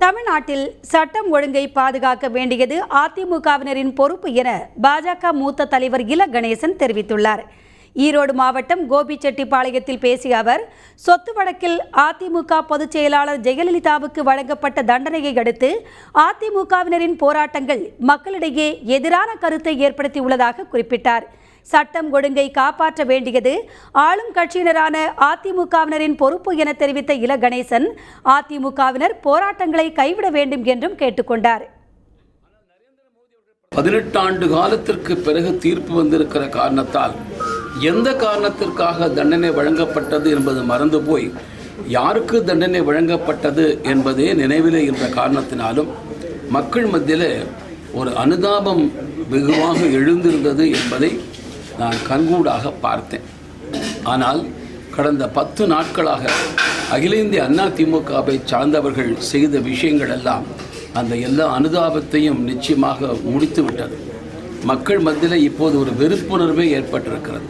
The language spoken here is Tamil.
தமிழ்நாட்டில் சட்டம் ஒழுங்கை பாதுகாக்க வேண்டியது அதிமுகவினரின் பொறுப்பு என பாஜக மூத்த தலைவர் இல கணேசன் தெரிவித்துள்ளார். ஈரோடு மாவட்டம் கோபிச்செட்டிப்பாளையத்தில் பேசிய அவர், சொத்து வழக்கில் அதிமுக பொதுச் செயலாளர் ஜெயலலிதாவுக்கு வழங்கப்பட்ட தண்டனையை அடுத்து அதிமுகவினரின் போராட்டங்கள் மக்களிடையே எதிரான கருத்தை ஏற்படுத்தியுள்ளதாக குறிப்பிட்டார். சட்டம் ஒழுங்கை காப்பாற்ற வேண்டியது ஆளும் கட்சியினரான அதிமுகவினரின் பொறுப்பு என தெரிவித்த இல கணேசன், அதிமுகவினர் போராட்டங்களை கைவிட வேண்டும் என்றும் கேட்டுக்கொண்டார். 18 ஆண்டு காலத்திற்கு பிறகு தீர்ப்பு வந்திருக்கிற காரணத்தால் எந்த காரணத்திற்காக தண்டனை வழங்கப்பட்டது என்பது மறந்து போய் யாருக்கு தண்டனை வழங்கப்பட்டது என்பதே நினைவிலே என்ற காரணத்தினாலும் மக்கள் மத்தியில் ஒரு அனுதாபம் வெகுவாக எழுந்திருந்தது என்பதை நான் கண்கூடாக பார்த்தேன். ஆனால் கடந்த 10 நாட்களாக அகில இந்திய அண்ணா திமுகவை சார்ந்தவர்கள் செய்த விஷயங்கள் எல்லாம் அந்த எல்லா அனுதாபத்தையும் நிச்சயமாக முடித்து விட்டது. மக்கள் மத்தியில் இப்போது ஒரு வெறுப்புணர்வே ஏற்பட்டிருக்கிறது.